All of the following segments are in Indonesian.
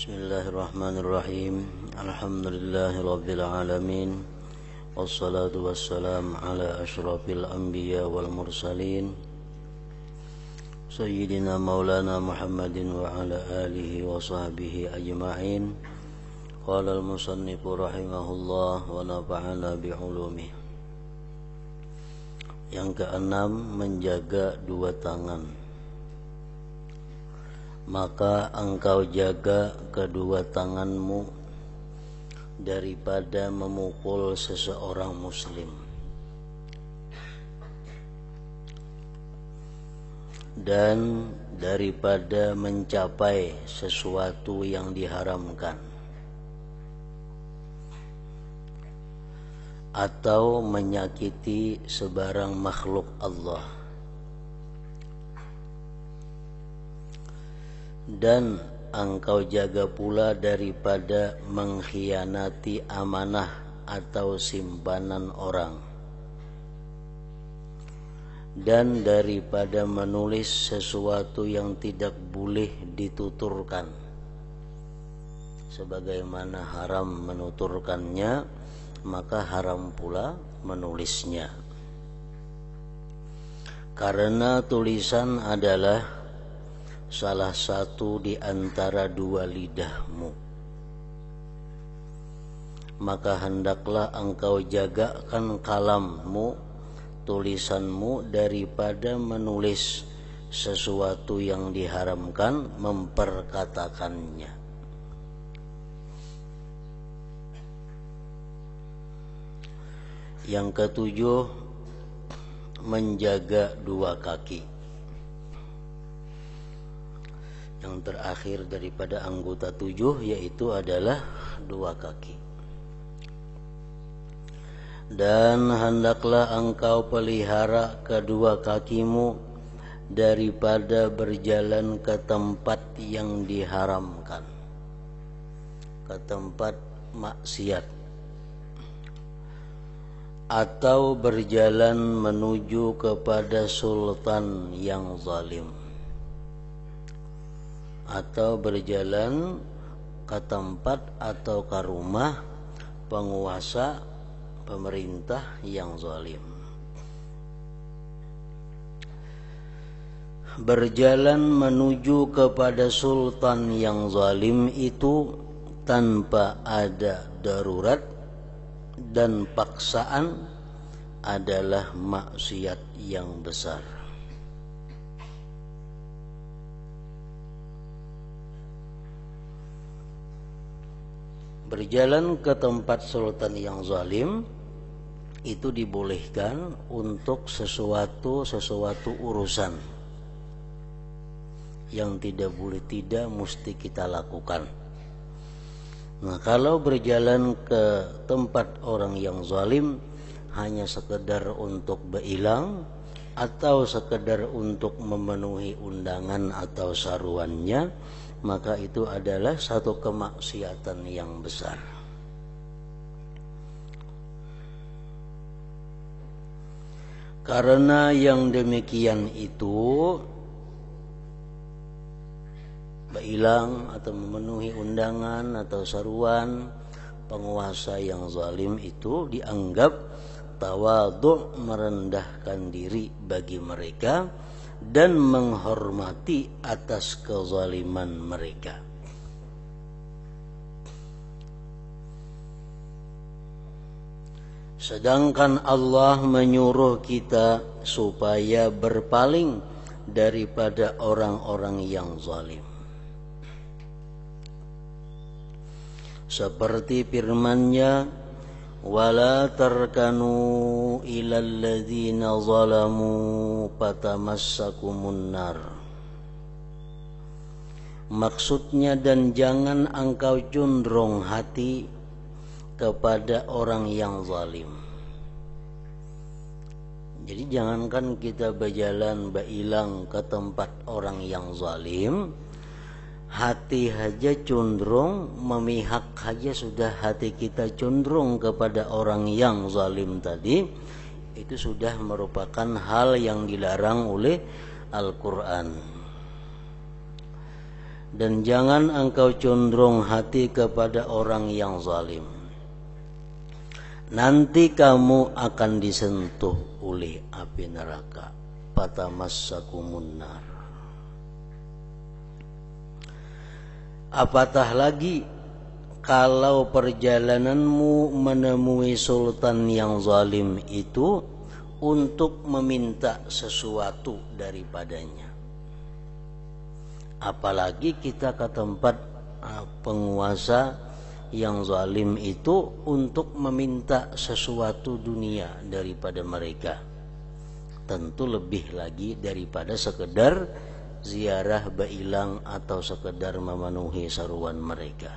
Bismillahirrahmanirrahim. Alhamdulillahirabbil alamin. Wassalatu wassalamu ala asyrafil anbiya wal mursalin Sayyidina Maulana Muhammadin wa ala alihi wa sahbihi ajma'in. Qala al-musannifu rahimahullah wa nafa'ana bi'ulumih. Yang keenam, menjaga dua tangan. Maka engkau jaga kedua tanganmu daripada memukul seseorang muslim dan daripada mencapai sesuatu yang diharamkan atau menyakiti sebarang makhluk Allah, dan engkau jaga pula daripada mengkhianati amanah atau simpanan orang, dan daripada menulis sesuatu yang tidak boleh dituturkan, sebagaimana haram menuturkannya, maka haram pula menulisnya. Karena tulisan adalah salah satu di antara dua lidahmu, maka hendaklah engkau jagakan kalammu, tulisanmu, daripada menulis sesuatu yang diharamkan, memperkatakannya. Yang ketujuh, menjaga dua kaki. Yang terakhir daripada anggota 7 yaitu adalah dua kaki. Dan hendaklah engkau pelihara kedua kakimu daripada berjalan ke tempat yang diharamkan, ke tempat maksiat, atau berjalan menuju kepada sultan yang zalim, atau berjalan ke tempat atau ke rumah penguasa pemerintah yang zalim. Berjalan menuju kepada sultan yang zalim itu tanpa ada darurat dan paksaan adalah maksiat yang besar. Berjalan ke tempat sultan yang zalim itu dibolehkan untuk sesuatu urusan yang tidak boleh tidak mesti kita lakukan. Nah, kalau berjalan ke tempat orang yang zalim hanya sekedar untuk berilang atau sekedar untuk memenuhi undangan atau saruannya, maka itu adalah satu kemaksiatan yang besar. Karena yang demikian itu, berilang atau memenuhi undangan atau saruan penguasa yang zalim itu dianggap tawadhu', merendahkan diri bagi mereka dan menghormati atas kezaliman mereka. Sedangkan Allah menyuruh kita supaya berpaling daripada orang-orang yang zalim. Seperti firman-Nya, wala tarkanu ilal ladzina zalamu fatamassakumun nar. Maksudnya, dan jangan engkau condong hati kepada orang yang zalim. Jadi jangankan kita berjalan berilang ke tempat orang yang zalim, hati saja cenderung memihak saja sudah hati kita cenderung kepada orang yang zalim tadi, itu sudah merupakan hal yang dilarang oleh Al-Quran. dan jangan engkau condong hati kepada orang yang zalim. Nanti kamu akan disentuh oleh api neraka. Fatamassakumun nar. Apatah lagi kalau perjalananmu menemui sultan yang zalim itu untuk meminta sesuatu daripadanya. Apalagi kita ke tempat penguasa yang zalim itu untuk meminta sesuatu dunia daripada mereka. Tentu lebih lagi daripada sekedar ziarah bailang atau sekedar memenuhi seruan mereka.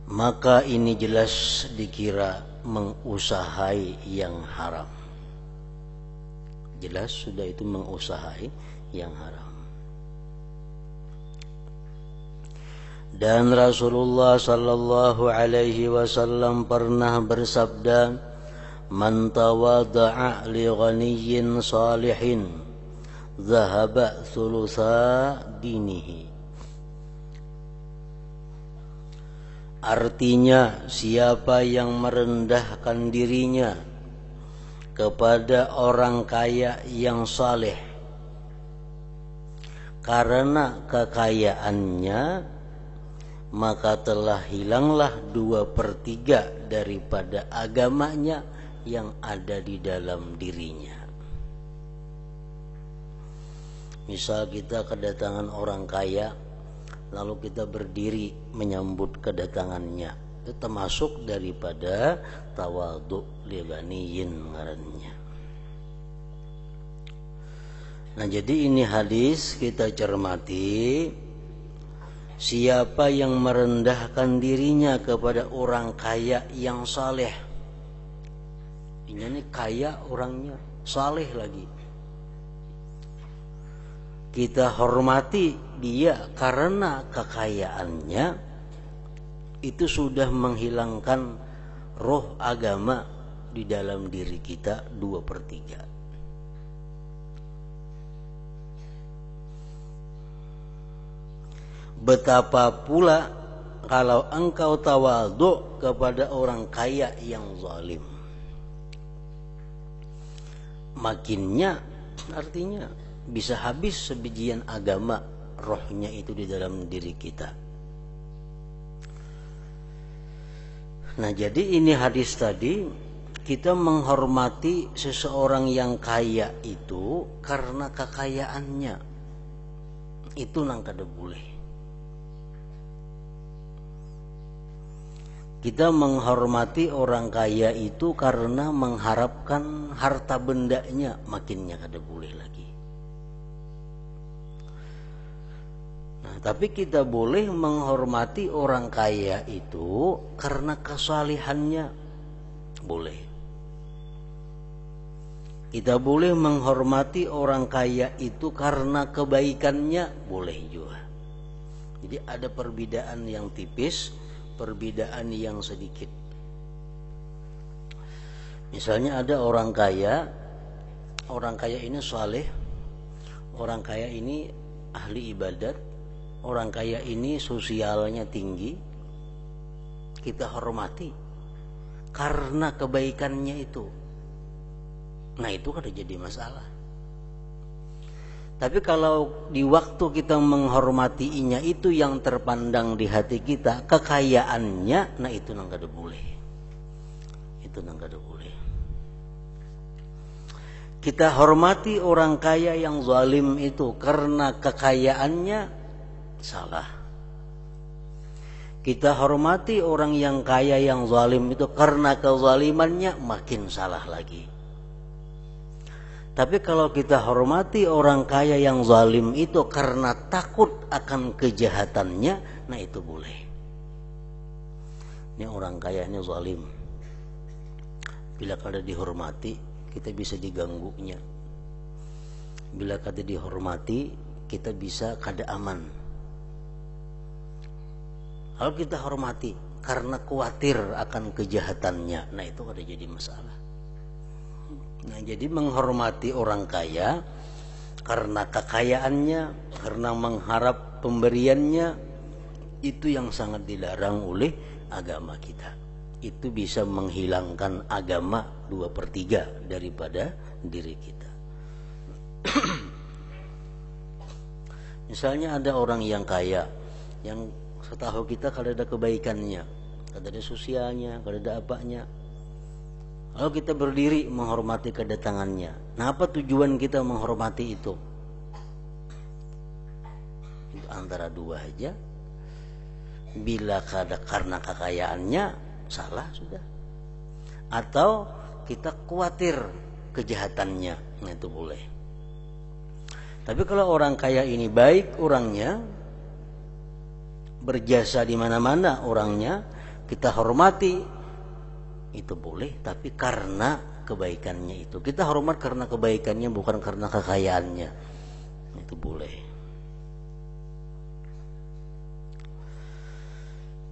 Maka ini jelas dikira mengusahai yang haram. Jelas sudah itu mengusahai yang haram. Dan Rasulullah sallallahu alaihi wasallam pernah bersabda, "Man tawadda'a li ghaniyyin salihin, dhahaba thulutsa dinihi." Artinya, siapa yang merendahkan dirinya kepada orang kaya yang saleh karena kekayaannya, maka telah hilanglah 2/3 daripada agamanya yang ada di dalam dirinya. Misal kita kedatangan orang kaya, lalu kita berdiri menyambut kedatangannya, itu termasuk daripada tawadhu li ghaniyin ngarannya. Nah, jadi ini hadis kita cermati, siapa yang merendahkan dirinya kepada orang kaya yang saleh. Ini kaya orangnya, saleh lagi. Kita hormati dia karena kekayaannya, itu sudah menghilangkan roh agama di dalam diri kita 2/3. Betapa pula kalau engkau tawadhu kepada orang kaya yang zalim. Makinnya artinya bisa habis sebijian agama rohnya itu di dalam diri kita. Nah, jadi ini hadis tadi, kita menghormati seseorang yang kaya itu karena kekayaannya. Itu nang kada boleh. Kita menghormati orang kaya itu karena mengharapkan harta bendanya, makinnya kada boleh lagi. Nah, tapi kita boleh menghormati orang kaya itu karena kesalihannya, boleh. Kita boleh menghormati orang kaya itu karena kebaikannya, boleh juga. Jadi ada perbedaan yang tipis, perbedaan yang sedikit. Misalnya ada orang kaya ini saleh, orang kaya ini ahli ibadat, orang kaya ini sosialnya tinggi, kita hormati karena kebaikannya itu. Nah, itu kan jadi masalah. Tapi kalau di waktu kita menghormatinya itu yang terpandang di hati kita kekayaannya, nah itu nang kada boleh. Itu nang kada boleh. Kita hormati orang kaya yang zalim itu karena kekayaannya, salah. Kita hormati orang yang kaya yang zalim itu karena kezalimannya, makin salah lagi. Tapi kalau kita hormati orang kaya yang zalim itu karena takut akan kejahatannya, nah itu boleh. Ini orang kaya ini zalim. Bila kada dihormati, kita bisa diganggunya. Bila kada dihormati, kita bisa kada aman. Kalau kita hormati karena khawatir akan kejahatannya, nah itu kada jadi masalah. Nah, jadi menghormati orang kaya karena kekayaannya, karena mengharap pemberiannya, itu yang sangat dilarang oleh agama kita. Itu bisa menghilangkan agama 2/3 daripada diri kita. Misalnya ada orang yang kaya, yang setahu kita kalau ada kebaikannya, kalau ada sosialnya, kalau ada apanya, lalu kita berdiri menghormati kedatangannya. Nah, apa tujuan kita menghormati itu? Itu antara dua aja. Bila karena kekayaannya, salah sudah. Atau kita khawatir kejahatannya, nah itu boleh. Tapi kalau orang kaya ini baik orangnya, berjasa di mana-mana orangnya, kita hormati, itu boleh. Tapi karena kebaikannya itu, kita hormat karena kebaikannya, bukan karena kekayaannya, itu boleh.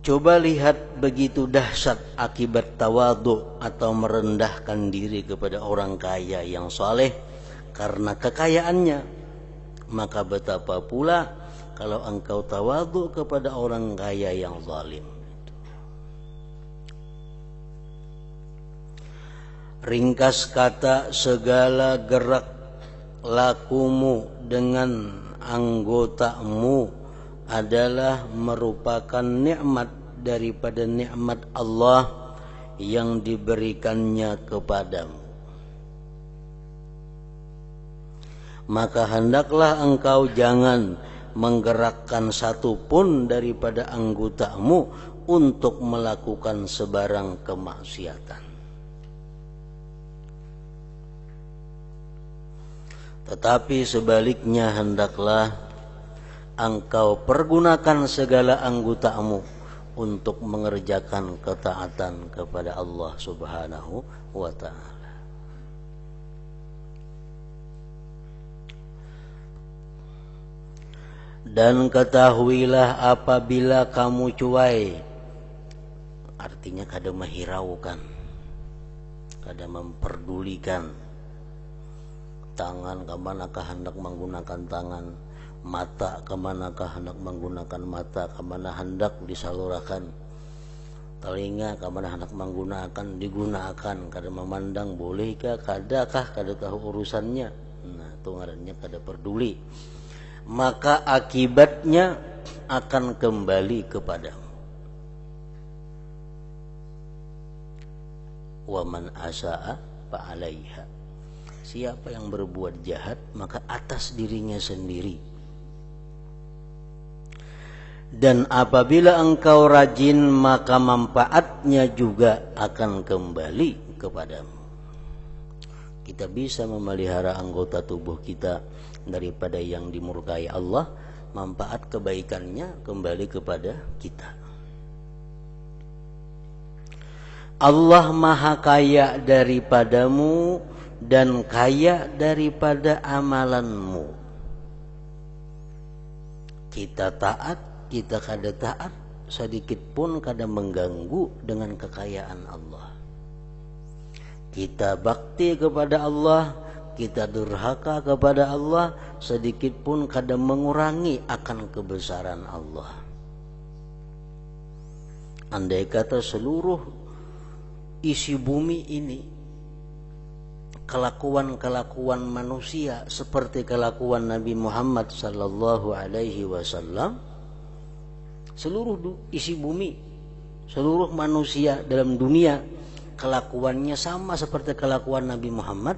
Coba lihat begitu dahsyat akibat tawadhu atau merendahkan diri kepada orang kaya yang saleh karena kekayaannya. Maka betapa pula kalau engkau tawadhu kepada orang kaya yang zalim. Ringkas kata, segala gerak lakumu dengan anggotamu adalah merupakan nikmat daripada nikmat Allah yang diberikannya kepadamu. Maka hendaklah engkau jangan menggerakkan satu pun daripada anggotamu untuk melakukan sebarang kemaksiatan. Tetapi sebaliknya hendaklah engkau pergunakan segala anggotamu untuk mengerjakan ketaatan kepada Allah Subhanahu wa ta'ala. Dan ketahuilah apabila kamu cuai, artinya kada menghiraukan, kada memperdulikan, tangan kemanakah hendak menggunakan tangan, mata kemanakah hendak menggunakan mata, kemana hendak disalurkan, telinga kemana hendak menggunakan digunakan, kada memandang bolehkah, kadakah, kada tahu urusannya. Nah, itu ngarannya kada peduli. Maka akibatnya akan kembali kepadamu. Wa man asaa fa 'alaiha. Siapa yang berbuat jahat, maka atas dirinya sendiri. Dan apabila engkau rajin, maka manfaatnya juga akan kembali kepadamu. Kita bisa memelihara anggota tubuh kita daripada yang dimurkai Allah, manfaat kebaikannya kembali kepada kita. Allah maha kaya daripadamu dan kaya daripada amalanmu. Kita taat, kita kada taat, sedikit pun kada mengganggu dengan kekayaan Allah. Kita bakti kepada Allah, kita durhaka kepada Allah, sedikit pun kada mengurangi akan kebesaran Allah. Andai kata seluruh isi bumi ini kelakuan-kelakuan manusia seperti kelakuan Nabi Muhammad sallallahu alaihi wasallam, seluruh isi bumi, seluruh manusia dalam dunia kelakuannya sama seperti kelakuan Nabi Muhammad,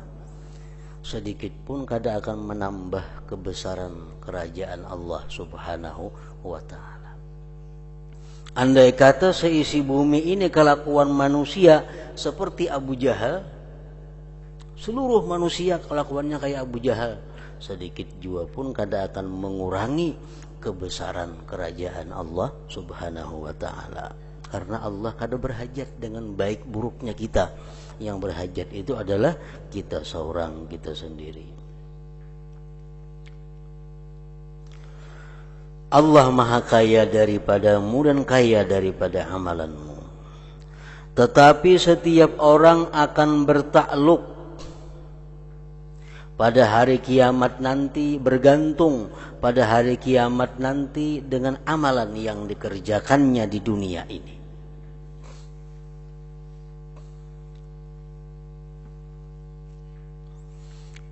sedikit pun kada akan menambah kebesaran kerajaan Allah Subhanahu wa ta'ala. Andai kata seisi bumi ini kelakuan manusia seperti Abu Jahal, seluruh manusia kelakuannya kayak Abu Jahal, sedikit jua pun kada akan mengurangi kebesaran kerajaan Allah Subhanahu wa ta'ala. Karena Allah kada berhajat dengan baik buruknya kita. Yang berhajat itu adalah kita seorang, kita sendiri. Allah maha kaya daripadamu dan kaya daripada amalanmu. Tetapi setiap orang akan bertakluk pada hari kiamat nanti, bergantung pada hari kiamat nanti dengan amalan yang dikerjakannya di dunia ini.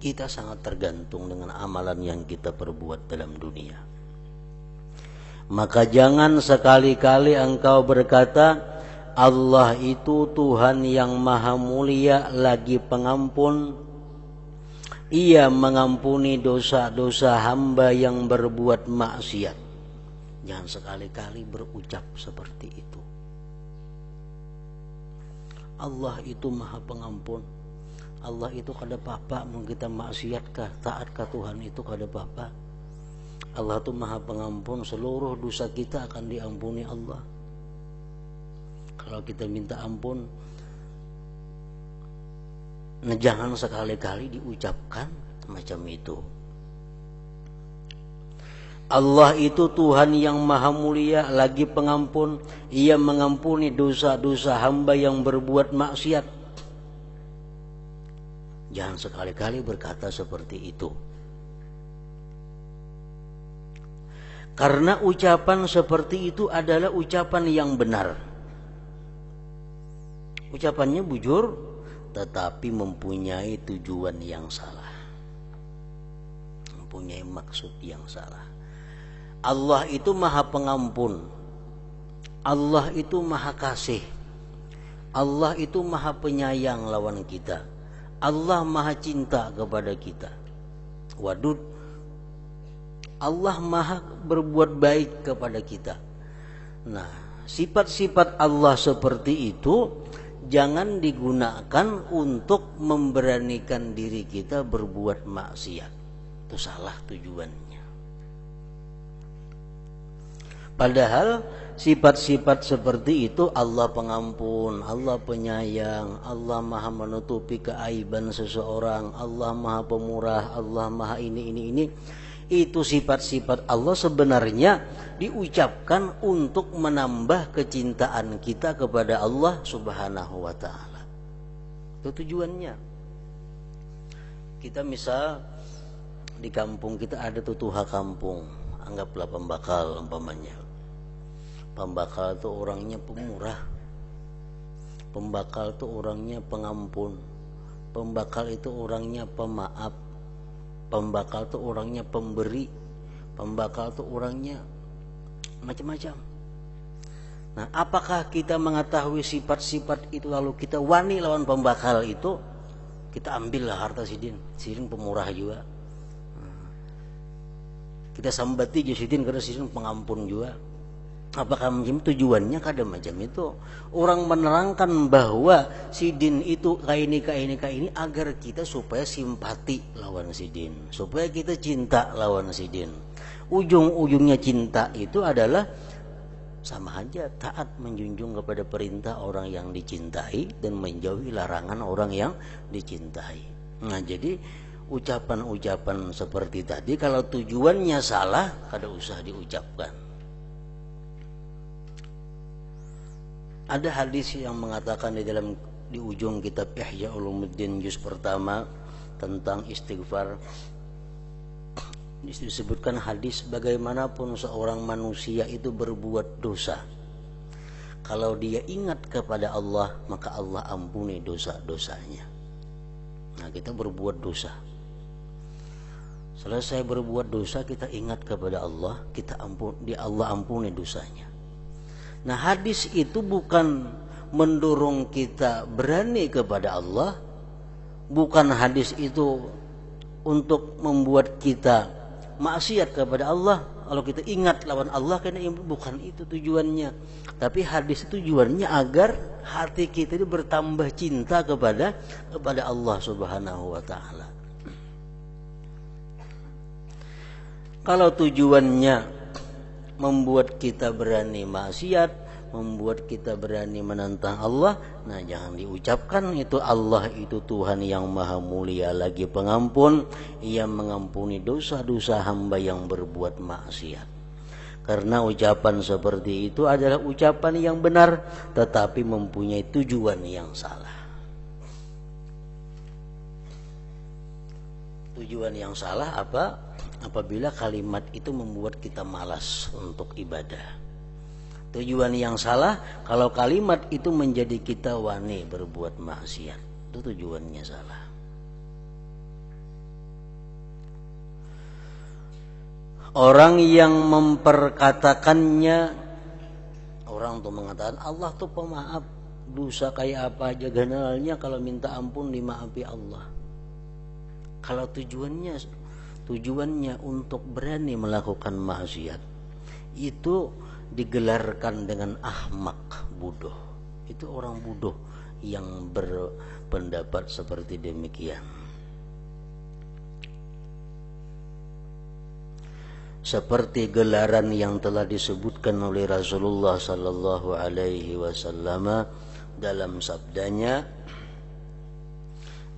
Kita sangat tergantung dengan amalan yang kita perbuat dalam dunia. Maka jangan sekali-kali engkau berkata, Allah itu Tuhan yang maha mulia lagi pengampun. Ia mengampuni dosa-dosa hamba yang berbuat maksiat. Jangan sekali-kali berucap seperti itu. Allah itu maha pengampun. Allah itu kada apa-apa mau kita maksiatkah, taatkah Tuhan itu kada apa-apa. Allah itu maha pengampun, seluruh dosa kita akan diampuni Allah. Kalau kita minta ampun, nah jangan sekali-kali diucapkan macam itu. Allah itu Tuhan yang maha mulia lagi pengampun. Ia mengampuni dosa-dosa hamba yang berbuat maksiat. Jangan sekali-kali berkata seperti itu. Karena ucapan seperti itu adalah ucapan yang benar. Ucapannya bujur, tetapi mempunyai tujuan yang salah. Mempunyai maksud yang salah. Allah itu maha pengampun. Allah itu maha kasih. Allah itu maha penyayang lawan kita. Allah maha cinta kepada kita. Wadud. Allah maha berbuat baik kepada kita. Nah, sifat-sifat Allah seperti itu jangan digunakan untuk memberanikan diri kita berbuat maksiat. Itu salah tujuannya. Padahal sifat-sifat seperti itu Allah pengampun, Allah penyayang, Allah maha menutupi keaiban seseorang, Allah maha pemurah, Allah maha ini. Itu sifat-sifat Allah sebenarnya diucapkan untuk menambah kecintaan kita kepada Allah Subhanahu wa ta'ala. Itu tujuannya. Kita misal di kampung kita ada tutuha kampung, anggaplah pembakal umpamanya. Pembakal itu orangnya pemurah. Pembakal itu orangnya pengampun. Pembakal itu orangnya pemaaf. Pembakal itu orangnya pemberi. Pembakal itu orangnya macam-macam. Nah, apakah kita mengetahui sifat-sifat itu lalu kita wani lawan pembakal itu? Kita ambillah harta sidin. Sidin pemurah juga. Kita sambati juga sidin karena sidin pengampun juga. Apakah macam tujuannya kada macam itu? Orang menerangkan bahwa sidin itu kaini agar kita supaya simpati lawan sidin, supaya kita cinta lawan sidin. Ujung-ujungnya cinta itu adalah sama aja taat menjunjung kepada perintah orang yang dicintai dan menjauhi larangan orang yang dicintai. Nah, jadi ucapan-ucapan seperti tadi kalau tujuannya salah kada usah diucapkan. Ada hadis yang mengatakan di ujung kitab Ihya Ulumuddin juz pertama tentang istighfar. Disebutkan hadis bagaimanapun seorang manusia itu berbuat dosa, kalau dia ingat kepada Allah maka Allah ampuni dosa-dosanya. Nah, kita berbuat dosa. Selesai berbuat dosa kita ingat kepada Allah, Allah ampuni dosanya. Nah, hadis itu bukan mendorong kita berani kepada Allah, bukan hadis itu untuk membuat kita maksiat kepada Allah. Kalau kita ingat lawan Allah, karena bukan itu tujuannya. Tapi hadis itu tujuannya agar hati kita itu bertambah cinta kepada Allah Subhanahu wa ta'ala. Kalau tujuannya membuat kita berani maksiat, membuat kita berani menentang Allah, nah jangan diucapkan itu. Allah itu Tuhan yang maha mulia lagi pengampun. Ia mengampuni dosa-dosa hamba yang berbuat maksiat. Karena ucapan seperti itu adalah ucapan yang benar, tetapi mempunyai tujuan yang salah. Tujuan yang salah apa? Apabila kalimat itu membuat kita malas untuk ibadah. Tujuan yang salah kalau kalimat itu menjadi kita wani berbuat maksiat. Itu tujuannya salah. Orang yang memperkatakannya, orang tuh mengatakan Allah tuh pemaaf, dosa kayak apa aja generalnya kalau minta ampun dimaafi Allah. Kalau tujuannya untuk berani melakukan maksiat, itu digelarkan dengan ahmak, bodoh. Itu orang bodoh yang berpendapat seperti demikian. Seperti gelaran yang telah disebutkan oleh Rasulullah sallallahu alaihi wasallam dalam sabdanya,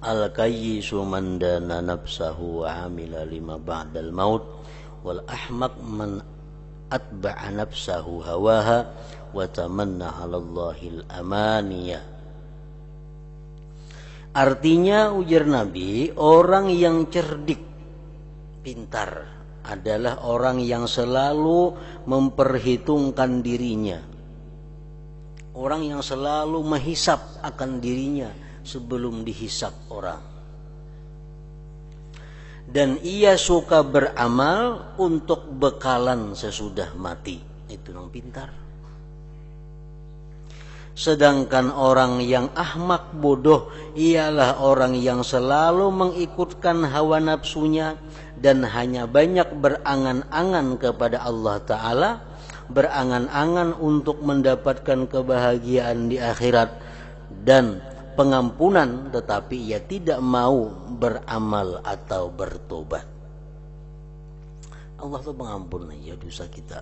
al-kayyisu man dana nafsahu wa amila lima ba'dal maut wal ahmaq man atba'a nafsahu hawaha wa tamanna 'ala Allahil amaniya. Artinya, ujar Nabi, orang yang cerdik, pintar adalah orang yang selalu memperhitungkan dirinya. Orang yang selalu menghisap akan dirinya sebelum dihisap orang. Dan ia suka beramal untuk bekalan sesudah mati. Itu yang pintar. Sedangkan orang yang ahmak, bodoh, ialah orang yang selalu mengikutkan hawa nafsunya dan hanya banyak berangan-angan kepada Allah Ta'ala, berangan-angan untuk mendapatkan kebahagiaan di akhirat dan pengampunan, tetapi ia tidak mau beramal atau bertobat. Allah tuh pengampun aja dosa kita,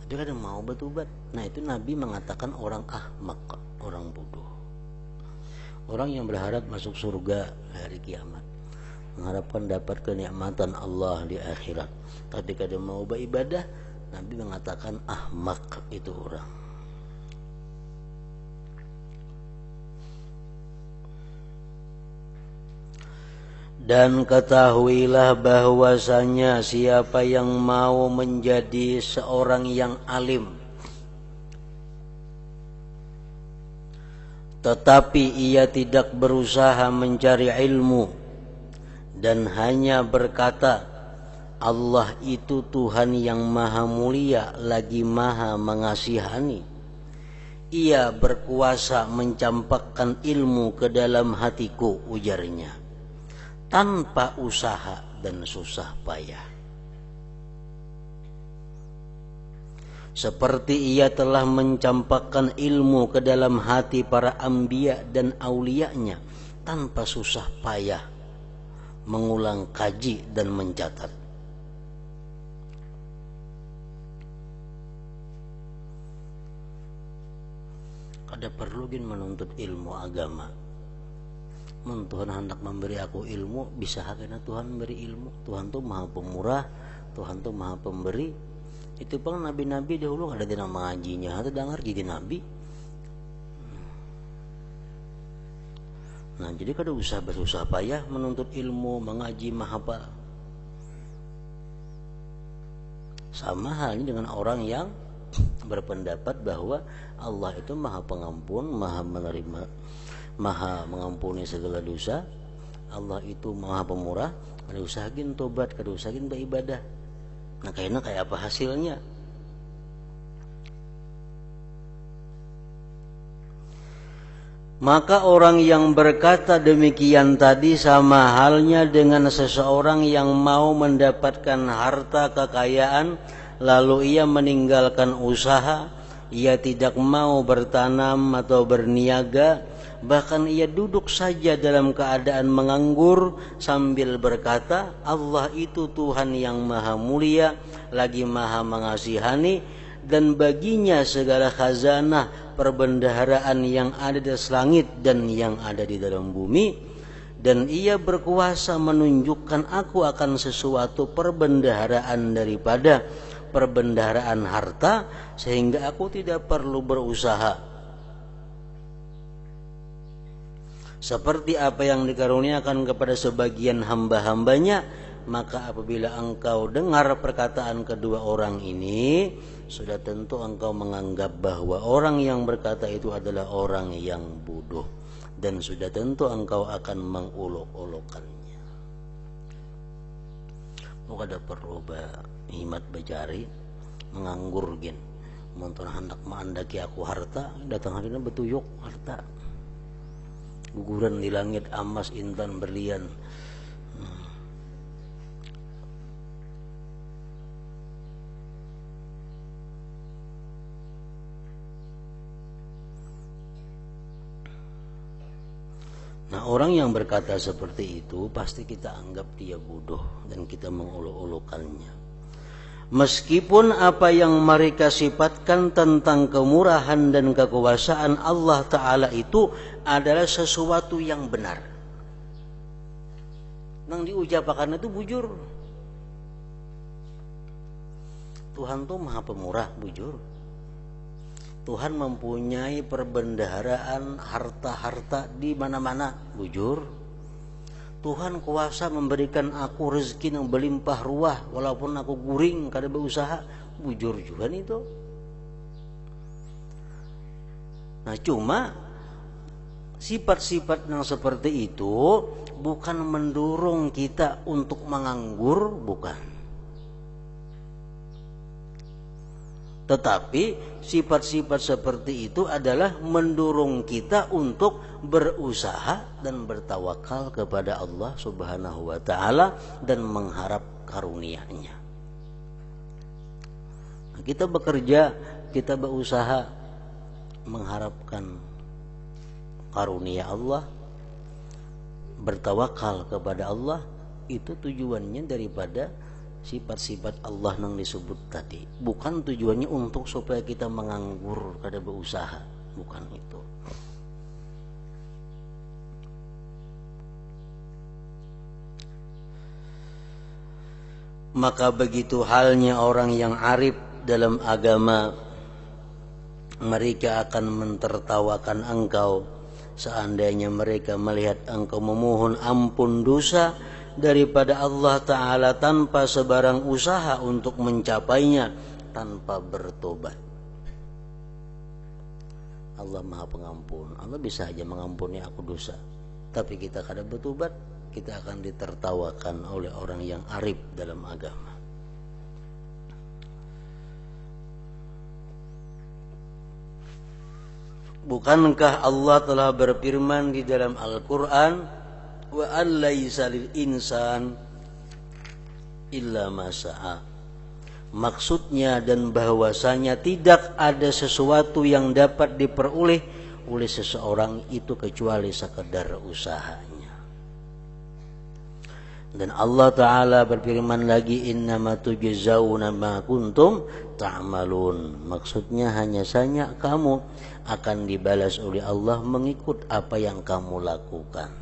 dia kadang mau bertobat. Nah, itu Nabi mengatakan orang ahmak, orang bodoh, orang yang berharap masuk surga hari kiamat, mengharapkan dapat kenikmatan Allah di akhirat, tapi kadang mau beribadah. Nabi mengatakan ahmak itu orang. Dan ketahuilah bahwasanya siapa yang mau menjadi seorang yang alim, tetapi ia tidak berusaha mencari ilmu dan hanya berkata, Allah itu Tuhan yang maha mulia lagi maha mengasihani, ia berkuasa mencampakkan ilmu ke dalam hatiku, ujarnya, tanpa usaha dan susah payah. Seperti ia telah mencampakkan ilmu ke dalam hati para anbiya dan auliyanya tanpa susah payah mengulang kaji dan mencatat. Kada perlu menuntut ilmu agama. Tuhan hendak memberi aku ilmu, bisa karena Tuhan memberi ilmu. Tuhan tuh maha pemurah, Tuhan tuh maha pemberi. Itu pun nabi-nabi dahulu ada dina mengajinya, atau dengar jadi nabi. Nah, jadi kada usah bersusah payah menuntut ilmu, mengaji, menghafal. Sama halnya dengan orang yang berpendapat bahwa Allah itu maha pengampun, maha menerima, maha mengampuni segala dosa. Allah itu maha pemurah. Kada usahakin tobat, kada usahakin beribadah. Nah, kayaknya kayak apa hasilnya? Maka orang yang berkata demikian tadi sama halnya dengan seseorang yang mau mendapatkan harta kekayaan, lalu ia meninggalkan usaha, ia tidak mau bertanam atau berniaga, bahkan ia duduk saja dalam keadaan menganggur sambil berkata, Allah itu Tuhan yang maha mulia lagi maha mengasihani, dan baginya segala khazanah perbendaharaan yang ada di langit dan yang ada di dalam bumi, dan ia berkuasa menunjukkan aku akan sesuatu perbendaharaan daripada perbendaharaan harta, sehingga aku tidak perlu berusaha. seperti apa yang dikaruniakan kepada sebagian hamba-hambanya. Maka apabila engkau dengar perkataan kedua orang ini, sudah tentu engkau menganggap bahwa orang yang berkata itu adalah orang yang bodoh, dan sudah tentu engkau akan mengulok-ulokannya. Maka ada perlu himat bejari menganggur gen monton hendak maandaki aku harta, datang hari ini betuyuk harta guguran di langit emas intan berlian. Nah, orang yang berkata seperti itu pasti kita anggap dia bodoh dan kita menguluk-ulukannya. Meskipun apa yang mereka sifatkan tentang kemurahan dan kekuasaan Allah Ta'ala itu adalah sesuatu yang benar. Nang diucapakan itu bujur. Tuhan tuh maha pemurah, bujur. Tuhan mempunyai perbendaharaan harta-harta di mana-mana, bujur. Tuhan kuasa memberikan aku rezeki yang berlimpah ruah walaupun aku guring kada berusaha, bujur juga itu. Nah, cuma sifat-sifat yang seperti itu bukan mendorong kita untuk menganggur, bukan. Tetapi sifat-sifat seperti itu adalah mendorong kita untuk berusaha dan bertawakal kepada Allah Subhanahu wa Ta'ala dan mengharap karunia-Nya. Nah, kita bekerja, kita berusaha mengharapkan karunia Allah, bertawakal kepada Allah, itu tujuannya daripada sifat-sifat Allah yang disebut tadi. Bukan tujuannya untuk supaya kita menganggur kada berusaha, bukan itu. Maka begitu halnya orang yang arif dalam agama, mereka akan mentertawakan engkau seandainya mereka melihat engkau memohon ampun dosa daripada Allah Ta'ala tanpa sebarang usaha untuk mencapainya, tanpa bertobat. Allah Maha Pengampun, Allah bisa aja mengampuni aku dosa, tapi kita kada bertobat, kita akan ditertawakan oleh orang yang arif dalam agama. Bukankah Allah telah berfirman di dalam Al-Quran, wa allaysa lil insan illa ma sa'a. Maksudnya dan bahwasanya tidak ada sesuatu yang dapat diperoleh oleh seseorang itu kecuali sekedar usahanya. Dan Allah Ta'ala berfirman lagi, innama tujzauna ma kuntum ta'malun. Maksudnya hanya saja kamu akan dibalas oleh Allah mengikut apa yang kamu lakukan.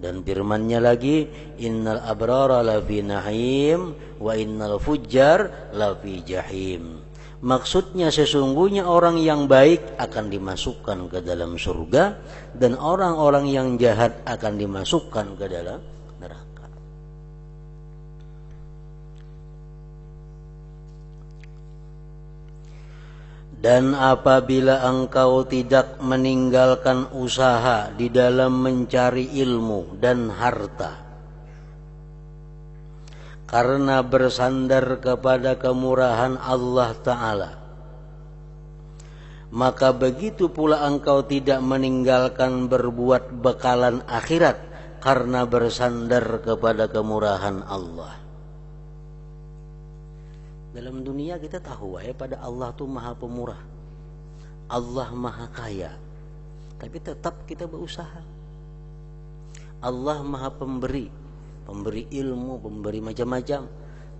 Dan firman-Nya lagi, innal abrara lafi na'im wa innal fujjar lafi jahim. Maksudnya sesungguhnya orang yang baik akan dimasukkan ke dalam surga dan orang-orang yang jahat akan dimasukkan ke dalam neraka. Dan apabila engkau tidak meninggalkan usaha di dalam mencari ilmu dan harta, karena bersandar kepada kemurahan Allah Ta'ala, maka begitu pula engkau tidak meninggalkan berbuat bekalan akhirat karena bersandar kepada kemurahan Allah. Dalam dunia kita tahu ya, pada Allah tuh maha pemurah, Allah maha kaya, tapi tetap kita berusaha. Allah maha pemberi, pemberi ilmu, pemberi macam-macam,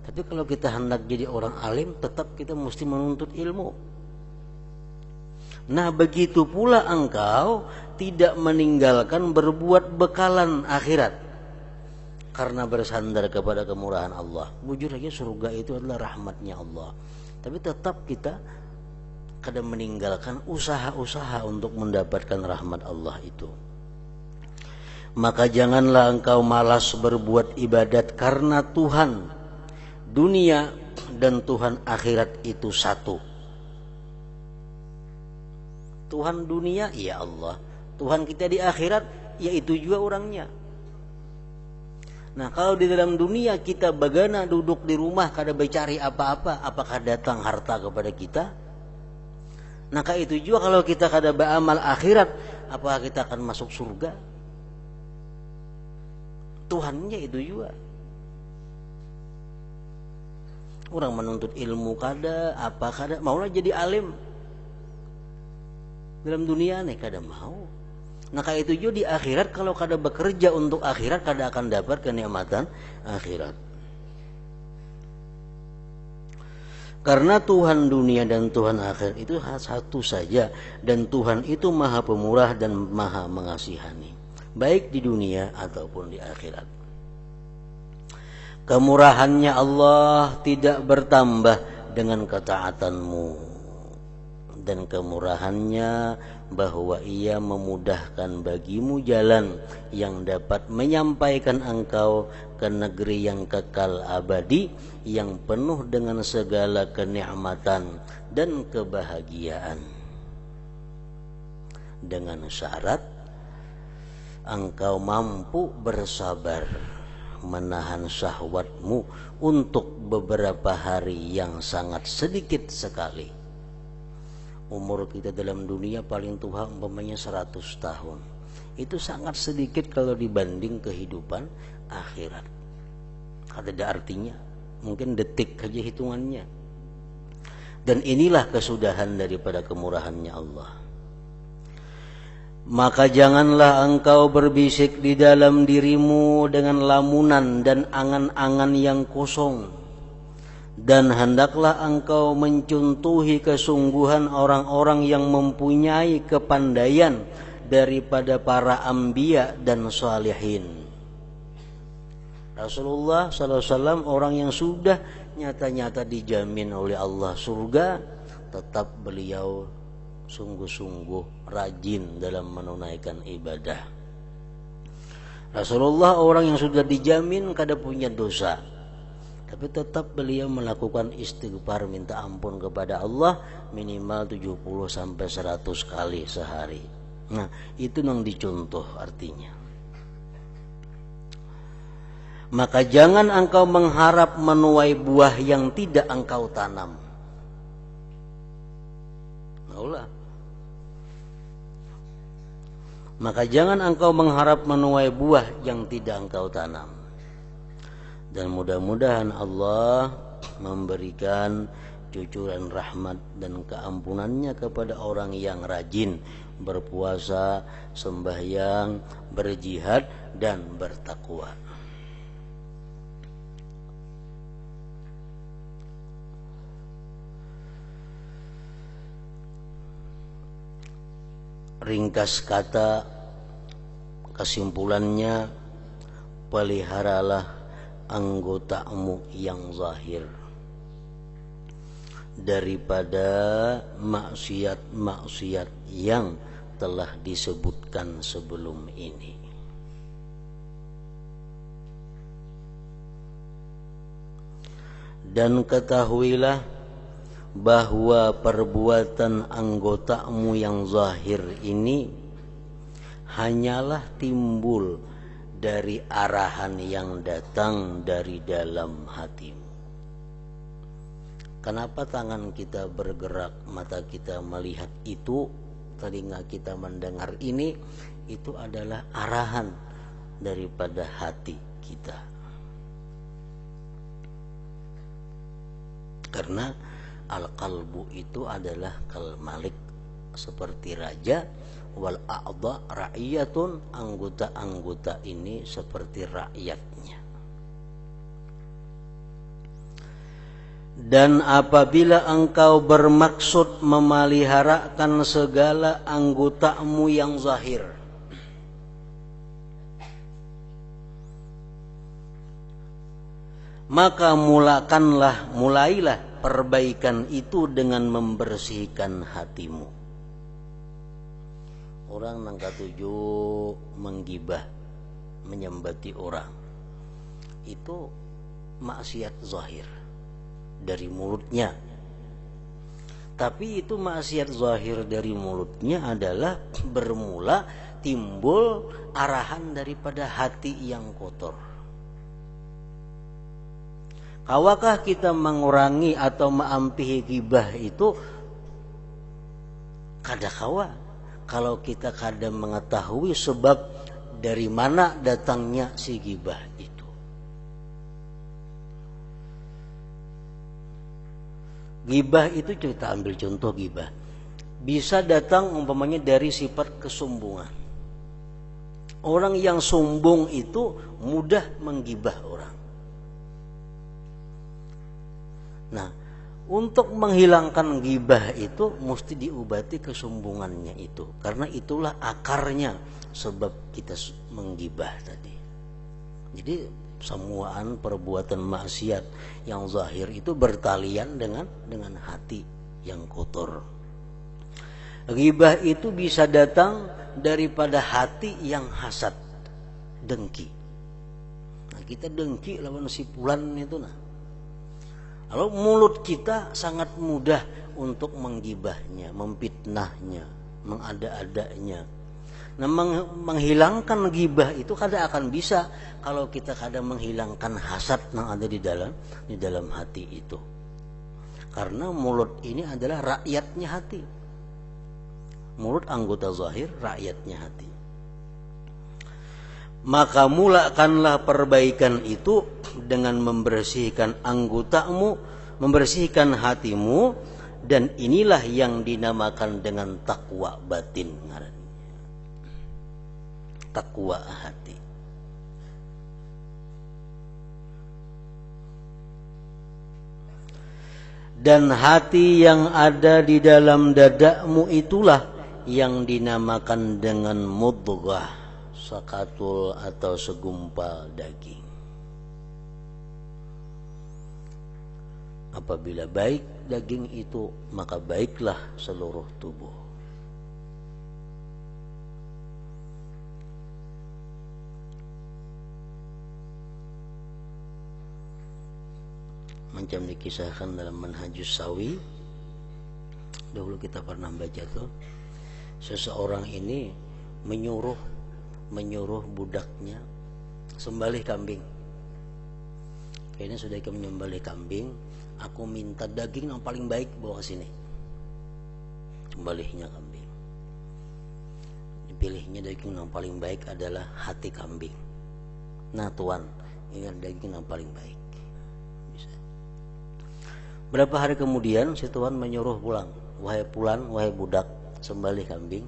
tapi kalau kita hendak jadi orang alim, tetap kita mesti menuntut ilmu. Nah, begitu pula engkau tidak meninggalkan berbuat bekalan akhirat karena bersandar kepada kemurahan Allah. Bujur aja surga itu adalah rahmatnya Allah, tapi tetap kita kada meninggalkan usaha-usaha untuk mendapatkan rahmat Allah itu. Maka janganlah engkau malas berbuat ibadat, karena Tuhan dunia dan Tuhan akhirat itu satu. Tuhan dunia ya Allah, Tuhan kita di akhirat yaitu juga orangnya. Nah, kalau di dalam dunia kita bagana duduk di rumah kada bercari apa-apa, apakah datang harta kepada kita? Nah, itu juga kalau kita kada beramal akhirat, apakah kita akan masuk surga? Tuhannya itu juga. Orang menuntut ilmu kada, apa kada, maulah jadi alim. Dalam dunia nih kada mau. Nah, itu juga di akhirat, kalau kada bekerja untuk akhirat, kada akan dapat kenikmatan akhirat. Karena Tuhan dunia dan Tuhan akhirat itu satu saja, dan Tuhan itu Maha Pemurah dan Maha Mengasihani, baik di dunia ataupun di akhirat. Kemurahannya Allah tidak bertambah dengan ketaatanmu, dan kemurahannya bahwa Ia memudahkan bagimu jalan yang dapat menyampaikan engkau ke negeri yang kekal abadi, yang penuh dengan segala kenikmatan dan kebahagiaan, dengan syarat engkau mampu bersabar menahan syahwatmu untuk beberapa hari yang sangat sedikit sekali. Umur kita dalam dunia paling tua umpamanya 100 tahun. Itu sangat sedikit kalau dibanding kehidupan akhirat. Ada artinya, mungkin detik saja hitungannya. Dan inilah kesudahan daripada kemurahannya Allah. Maka janganlah engkau berbisik di dalam dirimu dengan lamunan dan angan-angan yang kosong. Dan hendaklah engkau mencontohi kesungguhan orang-orang yang mempunyai kepandaian daripada para anbiya dan salihin. Rasulullah SAW orang yang sudah nyata-nyata dijamin oleh Allah surga, tetap beliau sungguh-sungguh rajin dalam menunaikan ibadah. Rasulullah orang yang sudah dijamin kada punya dosa, tapi tetap beliau melakukan istighfar, minta ampun kepada Allah minimal 70 sampai 100 kali sehari. Nah, itu yang dicontoh artinya. Maka jangan engkau mengharap menuai buah yang tidak engkau tanam. Maulah. Maka jangan engkau mengharap menuai buah yang tidak engkau tanam. Dan mudah-mudahan Allah memberikan cucuran rahmat dan keampunannya kepada orang yang rajin berpuasa, sembahyang, berjihad, dan bertakwa. Ringkas kata, kesimpulannya, peliharalah anggotamu yang zahir daripada maksiat-maksiat yang telah disebutkan sebelum ini. Dan ketahuilah bahwa perbuatan anggotamu yang zahir ini hanyalah timbul dari arahan yang datang dari dalam hatimu. Kenapa tangan kita bergerak, mata kita melihat itu, telinga kita mendengar ini? Itu adalah arahan daripada hati kita. Karena al-qalbu itu adalah kal-malik, seperti raja, wal a'dha ra'iyatun, anggota-anggota ini seperti rakyatnya. Dan apabila engkau bermaksud memeliharakan segala anggotamu yang zahir, maka mulailah perbaikan itu dengan membersihkan hatimu. Orang nang katuju menggibah, menyembati orang, itu maksiat zahir dari mulutnya. Tapi itu maksiat zahir dari mulutnya adalah bermula timbul arahan daripada hati yang kotor. Kawakah kita mengurangi atau mengampihi gibah itu? Kada kawa. Kalau kita kada mengetahui sebab dari mana datangnya si gibah itu. Gibah itu kita ambil contoh gibah. Bisa datang umpamanya dari sifat kesombongan. Orang yang sombong itu mudah menggibah orang. Nah, untuk menghilangkan gibah itu mesti diobati kesombongannya itu, karena itulah akarnya sebab kita menggibah tadi. Jadi semuaan perbuatan maksiat yang zahir itu bertalian dengan hati yang kotor. Ghibah itu bisa datang daripada hati yang hasad, dengki. Nah, kita dengki lawan si fulan itu nah. Lalu mulut kita sangat mudah untuk menggibahnya, memfitnahnya, mengada-adanya. Nah, menghilangkan gibah itu kada akan bisa kalau kita kada menghilangkan hasad yang ada di dalam hati itu. Karena mulut ini adalah rakyatnya hati. Mulut anggota zahir, rakyatnya hati. Maka mulakanlah perbaikan itu dengan membersihkan anggotamu, membersihkan hatimu, dan inilah yang dinamakan dengan takwa batin, takwa hati. Dan hati yang ada di dalam dadamu itulah yang dinamakan dengan mudghah, sakatul atau segumpal daging. Apabila baik daging itu, maka baiklah seluruh tubuh. Macam dikisahkan dalam Manhajus Sawi, dahulu kita pernah baca tuh, seseorang ini menyuruh budaknya sembelih kambing. Kayaknya sudah ikan menyembelih kambing, aku minta daging yang paling baik bawa ke sini. Sembelihnya kambing. Dipilihnya daging yang paling baik adalah hati kambing. Nah tuan, ingat daging yang paling baik. Bisa. Berapa hari kemudian si tuan menyuruh pulang, wahai budak, sembelih kambing,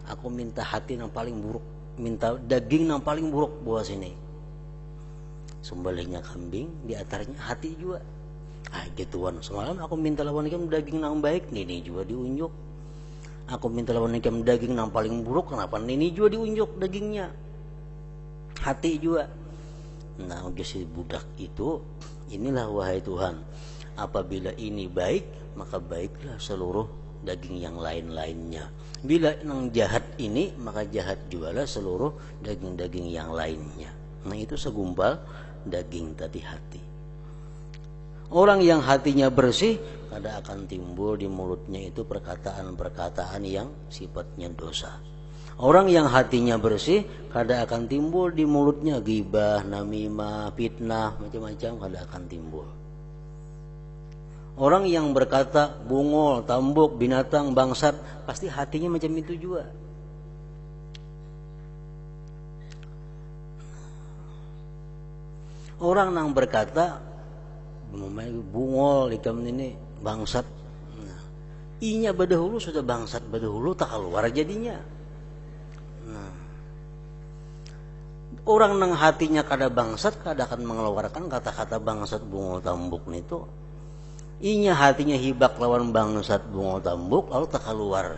aku minta hati yang paling buruk, minta daging yang paling buruk bawa sini. Sembelihnya kambing, di antaranya hati juga. Gituan, semalam aku minta lawan ikan daging yang baik, ini juga diunjuk. Aku minta lawan ikan daging yang paling buruk, kenapa ini juga diunjuk dagingnya, hati juga. Nah, si budak itu, inilah wahai Tuhan, apabila ini baik, maka baiklah seluruh daging yang lain-lainnya. Bila yang jahat ini, maka jahat jugalah seluruh daging-daging yang lainnya. Nah, itu segumpal daging tadi hati. Orang yang hatinya bersih, kada akan timbul di mulutnya itu perkataan-perkataan yang sifatnya dosa. Orang yang hatinya bersih, kada akan timbul di mulutnya ghibah, namimah, fitnah, macam-macam kada akan timbul. Orang yang berkata bungol, tambuk, binatang, bangsat, pasti hatinya macam itu juga. Orang yang berkata bungol, ikam ini bangsat, nah, inya badahulu sudah bangsat badahulu tak keluar jadinya. Nah, orang yang hatinya kada bangsat kada akan mengeluarkan kata-kata bangsat, bungol, tambuk itu. Inya hatinya hibak lawan bangsat, bungol, tambuk, lalu tak keluar.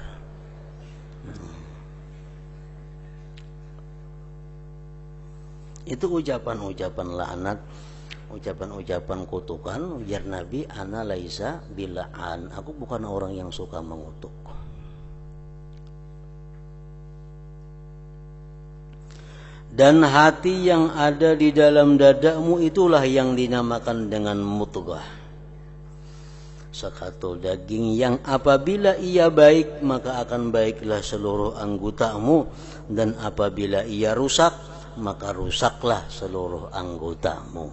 Itu ucapan-ucapan laknat, ucapan-ucapan kutukan. Ujar Nabi, ana laisa bil'an, aku bukan orang yang suka mengutuk. Dan hati yang ada di dalam dadamu itulah yang dinamakan dengan mudghah, sekatul daging yang apabila ia baik maka akan baiklah seluruh anggotamu, dan apabila ia rusak maka rusaklah seluruh anggotamu.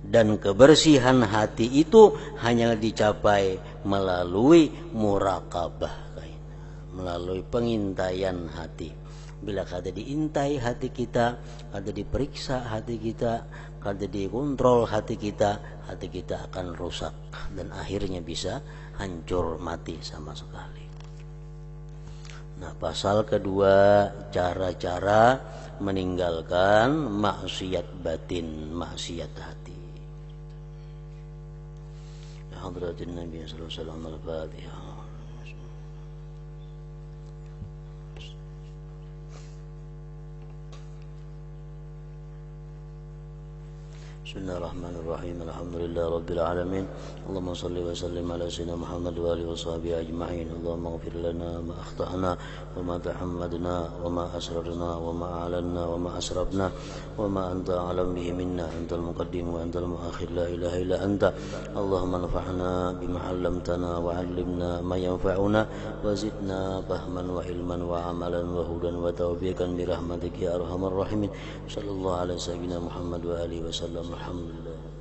Dan kebersihan hati itu hanya dicapai melalui muraqabah, melalui pengintaian hati. Bila kada diintai hati kita, kada diperiksa hati kita, kada dikontrol hati kita akan rusak dan akhirnya bisa hancur, mati sama sekali. Nah, pasal kedua, cara-cara meninggalkan maksiat batin, maksiat hati. Hadratin Nabi sallallahu alaihi wasallam, al-Fatihah. Bismillahirrahmanirrahim. Alhamdulillah rabbil alamin. Allahumma salli wa sallim ala sayyidina Muhammad wa alihi wa sahbihi ajma'in. Allahumma ighfir lana ma akhta'na wa ma tahammadna wa ma asrarna wa ma a'lanna wa ma asrafna wa ma anta a'lam bihi minna. Antal muqaddim wa antal muakhir, la ilaha illa anta. Allahumma anfa'na bima 'allamtana wa 'allimna ma yanfa'una wa zidna fahman wa ilman wa amalan wa hudan wa tawfiqan bi rahmatika ya arhamar rahimin. Sallallahu alaihi wasallam Muhammad wa alihi wasallam. Alhamdulillah.